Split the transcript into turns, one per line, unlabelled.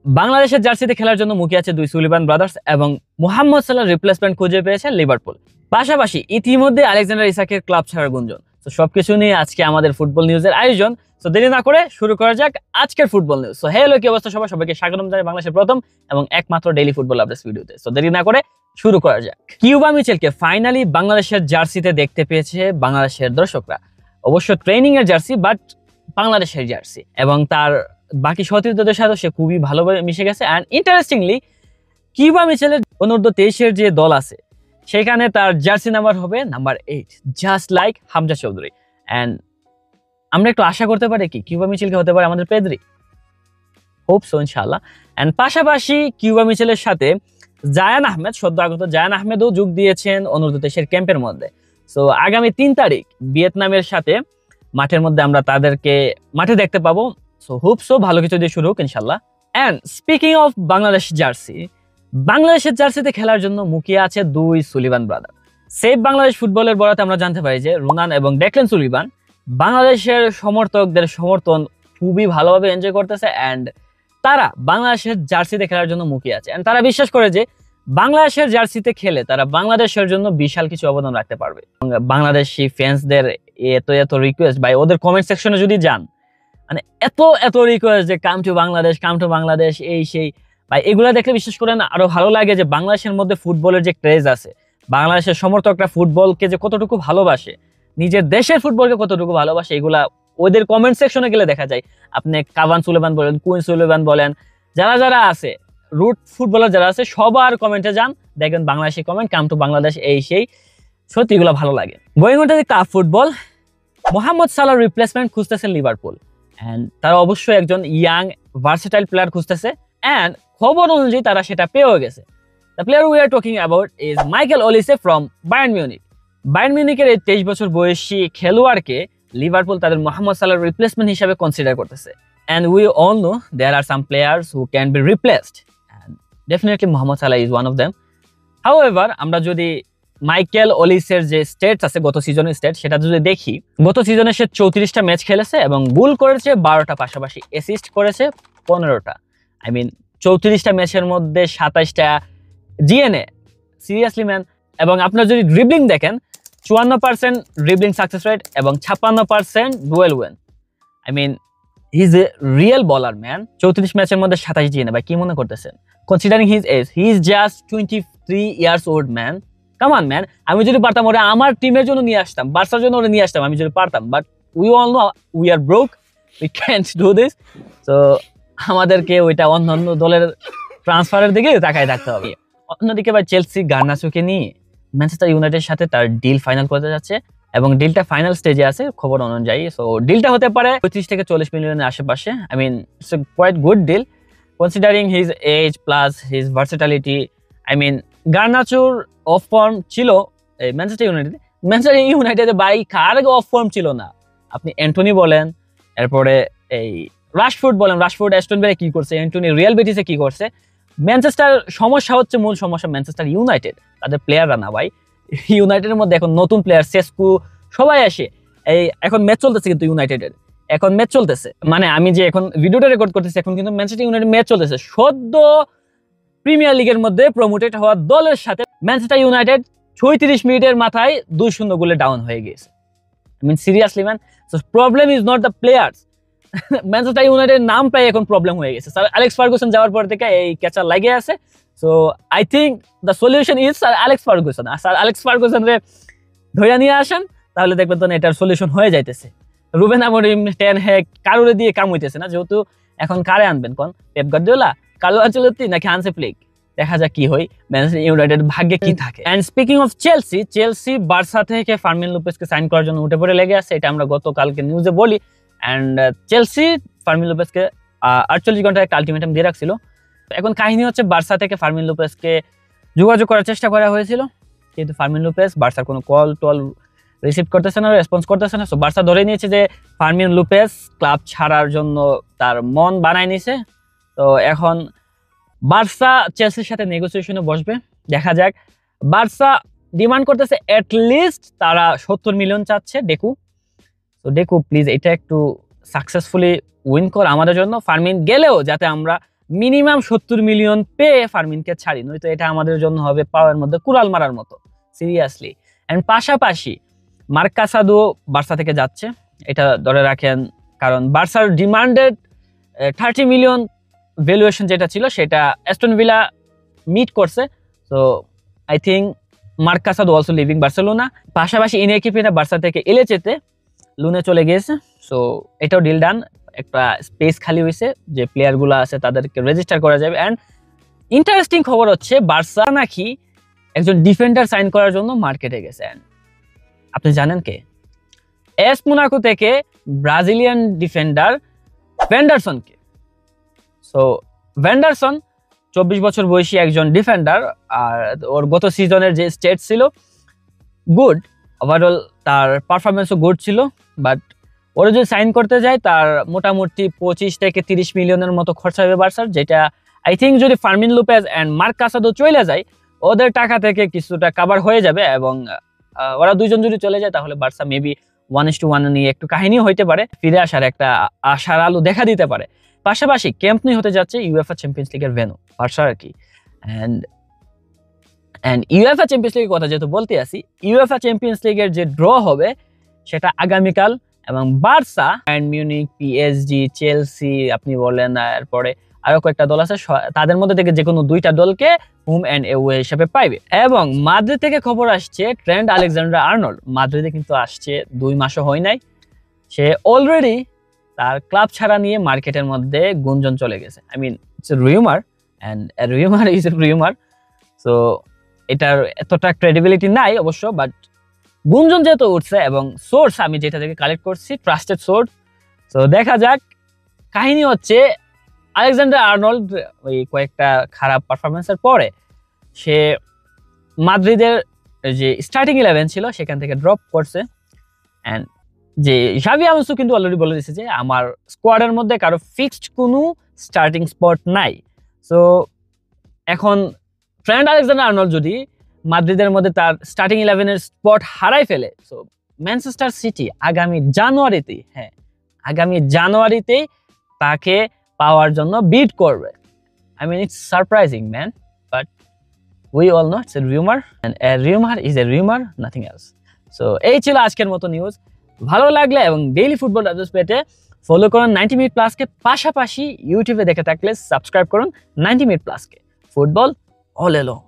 বাংলাদেশের জার্সিতে খেলার জন্য মুখিয়ে আছে দুই সুলিভান ব্রাদার্স এবং মোহাম্মদ সালাহর রিপ্লেসমেন্ট খুঁজে পেয়েছে লিভারপুল। পাশাপাশি ইতিমধ্যে আলেকজান্ডার ইসাকের ক্লাব ছাড়ার গুঞ্জন। তো সবকিছু নিয়ে আজকে আমাদের ফুটবল নিউজের আয়োজন। তো দেরি না করে শুরু করা যাক আজকের ফুটবল নিউজ। সো হ্যালো, কি অবস্থা সবাইকে স্বাগতম জানাই বাংলাদেশের প্রথম এবং একমাত্র ডেইলি ফুটবল আপডেটস ভিডিওতে। সো দেরি না করে শুরু করা যাক। কিউবা মিচেলকে ফাইনালি বাংলাদেশের জার্সিতে দেখতে পেয়েছে বাংলাদেশের দর্শকরা। অবশ্য ট্রেনিং এর জার্সি, বাট বাংলাদেশের জার্সি, এবং তার বাকি সতীর্থদের সাথে সে খুবই ভালোভাবে মিশে গেছে। অ্যান্ড ইন্টারেস্টিংলি কিউবা মিচেলের অনূর্ধ্ব 23-এর যে দল আছে সেখানে তার জার্সি নাম্বার হবে number 8, just like Hamza Chowdhury. And আমরা একটু আশা করতে পারি কি কিউবা মিচেলকে হতে পারে আমাদের পেদ্রি, হোপ সো ইনশাআল্লাহ। অ্যান্ড পাশাপাশি কিউবা মিচেলের সাথে জায়ান আহমেদ, সদ্য আগত জায়ান আহমেদও যোগ দিয়েছেন অনূর্ধ্ব 23-এর ক্যাম্পের মধ্যে। সো আগামী 3 তারিখ ভিয়েতনামের সাথে মাঠের মধ্যে আমরা তাদেরকে মাঠে দেখতে পাবো। সো হোপ সো ভালো কিছু দিয়ে শুরু হোক ইনশাল্লাহ। And speaking of Bangladesh jersey, বাংলাদেশের জার্সিতে খেলার জন্য মুখিয়ে আছে দুই সুলিভান ব্রাদার। সেভ বাংলাদেশ ফুটবলের বরাতে আমরা জানতে পারি যে রোনান এবং ডেকলেন সুলিভান বাংলাদেশের সমর্থকদের সমর্থন খুবই ভালোভাবে এনজয় করতেছে। অ্যান্ড তারা বাংলাদেশের জার্সিতে খেলার জন্য মুখিয়ে আছে। অ্যান্ড তারা বিশ্বাস করে যে বাংলাদেশের জার্সিতে খেলে তারা বাংলাদেশের জন্য বিশাল কিছু অবদান রাখতে পারবে। বাংলাদেশি ফ্যান্সদের এত এত রিকোয়েস্ট, ভাই ওদের কমেন্ট সেকশনে যদি যান, মানে এত এত রিকোয়েস্ট যে কাম টু বাংলাদেশ, এই সেই, ভাই এগুলা দেখলে বিশ্বাস করেন আরো ভালো লাগে যে বাংলাদেশের মধ্যে ফুটবলের যে ক্রেজ আছে, বাংলাদেশের সমর্থকরা ফুটবলকে যে কতটুকু ভালোবাসে, নিজের দেশের ফুটবলকে কতটুকু ভালোবাসে, এগুলা ওদের কমেন্ট সেকশনে গেলে দেখা যায়। আপনি কাভান সুলেমান বলেন, কুইন সুলেমান বলেন, যারা যারা আছে রুট ফুটবলার যারা আছে সবার কমেন্টে যান, দেখবেন Bangladeshi comment come to Bangladesh, এই সেই, সত্যি এগুলো ভালো লাগে। Going on to the cup football, Mohamed সালাহর রিপ্লেসমেন্ট খুঁজতেছে লিভারপুল। অ্যান্ড তারা অবশ্যই একজন ইয়াং ভার্সেটাইল প্লেয়ার খুঁজতেছে। অ্যান্ড খবর অনুযায়ী তারা সেটা পেয়েও গেছে। The player we are talking about is Michael Olise from Bayern Munich. Bayern মিউনিকের এই 23 বছর বয়সী খেলোয়াড়কে লিভারপুল তাদের মোহাম্মদ সালাহর রিপ্লেসমেন্ট হিসেবে কনসিডার করতেছে। And we all know there are some players who can be replaced, and definitely Mohamed Salah is one of them. However আমরা যদি মাইকেল ওলিসের যে স্টেটস আছে গত সিজনের স্টেট, সেটা যদি দেখি, গত সিজনে সে 34টা ম্যাচ খেলেছে এবং গোল করেছে 12টা, পাশাপাশি অ্যাসিস্ট করেছে 15টা। আই মিন 34টা ম্যাচের মধ্যে 27টা জিএনএ, সিরিয়াসলি ম্যান। এবং আপনার যদি ড্রিবলিং দেখেন, 54% ড্রিবলিং সাকসেস রেট এবং 56% duel win. I mean he is a real baller man. 34 ম্যাচের মধ্যে 27 জিএনএ, ভাই কি মনে করতেছেন? Considering his age, he is just 23 years old man. Come on man, আমি যদি পারতাম ওরা আমার টিমের জন্য নিয়ে আসতাম, বার্সার জন্য ওরা নিয়ে আসতাম আমি যদি পারতাম। But we all know we are broke, we can't do this. তো আমাদেরকে ওইটা অন্যান্য দলের ট্রান্সফারের দিকে তাকায় থাকতে হবে। অন্যদিকে ভাই চেলসি গার্নাচোকে নিয়ে ম্যানচেস্টার ইউনাইটেডের সাথে তার ডিল ফাইনাল করতে যাচ্ছে এবং ডিলটা ফাইনাল স্টেজে আছে খবর অনুযায়ী। সো ডিলটা হতে পারে 35 থেকে 40 মিলিয়নের আশেপাশে। I mean it's a quite good deal considering his age plus his versatility. I mean গার্নাচোর অফ ফর্ম ছিল ম্যানচেস্টার ইউনাইটেডে বাই কার অফ ফর্ম ছিল না? আপনি অ্যান্টনি বলেন, এরপরে এই রাশফোর্ড বলেন, রাশফোর্ড অ্যাস্টন ভিলায় কি করছে, অ্যান্টনি রিয়াল বেটিসে কি করছে। ম্যানচেস্টার সমস্যা হচ্ছে, মূল সমস্যা ম্যানচেস্টার ইউনাইটেড, তাদের প্লেয়াররা না ভাই। ইউনাইটেডের মধ্যে এখন নতুন প্লেয়ার সেসকু সবাই আসে। এই এখন ম্যাচ চলতেছে, কিন্তু ইউনাইটেডের এখন ম্যাচ চলতেছে, মানে আমি যে এখন ভিডিওটা রেকর্ড করতেছি এখন কিন্তু ম্যানচেস্টার ইউনাইটেড ম্যাচ চলতেছে সদ্য প্রিমিয়ার লিগের মধ্যে প্রমোটেড হওয়া দলের সাথে। ম্যানচেস্টার ইউনাইটেড 36 মিনিটের মাথায় 2-0 গোলে ডাউন হয়ে গেছে। I mean seriously man, so problem is not the players. Manchester United নামটাই এখন প্রবলেম হয়ে গেছে। স্যার অ্যালেক্স ফার্গুসন যাওয়ার পর থেকে এই ক্যাচা লাগে আছে। So I think the solution is sir Alex Ferguson. আর স্যার অ্যালেক্স ফার্গুসন রে ধরে নিয়ে আসেন, তাহলে দেখবেন তো এটার সলিউশন হয়ে যাইতেছে। রুবেন আমরিম, টেন হ্যাগ কারোরে দিয়ে কাম হইতেছে না, যেহেতু এখন কারে আনবেন কোন? পেপ গার্দিওলা, কার্লো আনচেলত্তি নাকি হান্সি ফ্লিক? দেখা যাক কি হয়, ম্যানচেস্টার ইউনাইটেড ভাগ্যে কি থাকে। And speaking of Chelsea Barca থেকে ফার্মিন লোপেজকে সাইন করার জন্য উঠে পড়ে লেগে আছে, এটা আমরা গতকালকে নিউজে বলি। এন্ড চেলসি ফার্মিন লোপেজকে 48 ঘন্টায় একটা আলটিমেটাম দিয়ে রাখছিল। এখন কাহিনী হচ্ছে বার্সা থেকে ফার্মিন লোপেজকে যোগাযোগ করার চেষ্টা করা হয়েছিল, কিন্তু ফার্মিন লোপেজ বার্সার কোনো কল টল রিসিভ করতেছে না, রেসপন্স করতেছে না। সো বার্সা ধরে নিয়েছে যে ফার্মিন লোপেজ ক্লাব ছাড়ার জন্য তার মন বানায় নিছে। তো এখন বার্সা চেলসির সাথে নেগোসিয়েশনে বসবে, দেখা যাক। বার্সা ডিমান্ড করতেছে অ্যাটলিস্ট তারা 70 মিলিয়ন চাচ্ছে ডেকু। তো ডেকু প্লিজ এটা একটু সাকসেসফুলি উইন কর আমাদের জন্য। ফার্মিন গেলেও যাতে আমরা মিনিমাম 70 মিলিয়ন পেয়ে ফার্মিনকে ছাড়ি, নয়তো এটা আমাদের জন্য হবে পাওয়ার মধ্যে কুড়াল মারার মতো সিরিয়াসলি। এন্ড পাশাপাশি মার্ক কাসাদো বার্সা থেকে যাচ্ছে, এটা ধরে রাখেন, কারণ বার্সার ডিমান্ডেড 30 মিলিয়ন ভ্যালুয়েশন যেটা ছিল সেটা অ্যাস্টন ভিলা মিট করছে। So I think mark Casado also living Barcelona. পাশাপাশি ইনিকি পেনা বার্সা থেকে এলেচেতে লুনে চলে গিয়েছে, সো এটাও ডিল ডান। একটা স্পেস খালি হয়েছে, যে প্লেয়ারগুলো আছে তাদেরকে রেজিস্টার করা যাবে। অ্যান্ড ইন্টারেস্টিং খবর হচ্ছে বার্সা নাকি একজন ডিফেন্ডার সাইন করার জন্য মার্কেটে গেছে। আপনি জানেন কে? এস মোনাকো থেকে ব্রাজিলিয়ান ডিফেন্ডার ভেন্ডারসনকে। সো ভেন্ডারসন 24 বছর বয়সী একজন ডিফেন্ডার, আর ওর গত সিজনের যে স্টেট ছিল গুড, ওভারঅল তার পারফরমেন্সও গুড ছিল। বাট ওরা যদি সাইন করতে যায় তার মোটামুটি 25 থেকে 30 মিলিয়নের মতো খরচা হবে বার্সার, যেটা আই থিঙ্ক যদি Fermin Lopez and mark Casado চলে যায় ওদের টাকা থেকে কিছুটা কাভার হয়ে যাবে। এবং ওরা দুইজন যদি চলে যায় তাহলে বার্সা মেবি 1:1 নিয়ে একটু কাহিনী হইতে পারে, ফিরে আসার একটা আশার আলো দেখা দিতে পারে। পাশাপাশি ক্যাম্প নিউ হতে যাচ্ছে ইউএফএ চ্যাম্পিয়ন্স লিগের ভেন্যু বার্সা আর কি। অ্যান্ড ইউএফএ চ্যাম্পিয়ন্স লিগের কথা যেহেতু বলতে আসি, ইউএফএ চ্যাম্পিয়ন্স লিগের যে ড্র হবে সেটা আগামীকাল, এবং Barca, Bayern Munich, PSG, Chelsea আপনি বলেন, এরপরে আরো কয়েকটা দল আছে, তাদের মধ্যে থেকে যে কোনো দুইটা দলকে হোম অ্যান্ড এওয়ে হিসেবে পাইবে। এবং মাদ্রিদ থেকে খবর আসছে ট্রেন্ট আলেকজান্ডার আর্নল্ড মাদ্রিদে কিন্তু আসছে 2 মাসও হয় নাই, সে অলরেডি তার ক্লাব ছাড়া নিয়ে মার্কেটের মধ্যে গুঞ্জন চলে গেছে। I mean it's a rumour, and rumour is a rumour. So এটার এতটা ক্রেডিবিলিটি নাই অবশ্য, বাট গুঞ্জন যেহেতু উঠছে এবং সোর্স আমি যেটা থেকে কালেক্ট করছি ট্রাস্টেড সোর্স। তো দেখা যাক। কাহিনী হচ্ছে আলেকজান্ডার আর্নল্ড ওই কয়েকটা খারাপ পারফরমেন্সের পরে সে মাদ্রিদের যে স্টার্টিং 11 ছিল সেখান থেকে ড্রপ করছে। অ্যান্ড যে জাভি আলোনসো কিন্তু অলরেডি বলে দিয়েছে যে আমার স্কোয়াডের মধ্যে কারো ফিক্সড কোনো স্টার্টিং স্পট নাই। সো এখন ট্রেন্ট আলেকজান্ডার আর্নল্ড যদি মাদ্রিদের মধ্যে তার স্টার্টিং 11-এর স্পট হারাই ফেলে, সো ম্যানচেস্টার সিটি আগামী জানুয়ারিতেই তাকে পাওয়ার জন্য বিড করবে। I mean it's surprising man, but we all know it's a rumour, and a rumour is a rumour, nothing else. So এই ছিল আজকের মতো নিউজ। ভালো লাগলে এবং ডেইলি ফুটবল আপডেটস পেতে ফলো করুন 90 মিনিট প্লাসকে, পাশাপাশি ইউটিউবে দেখে থাকলে সাবস্ক্রাইব করুন 90 মিনিট প্লাসকে। Football all along.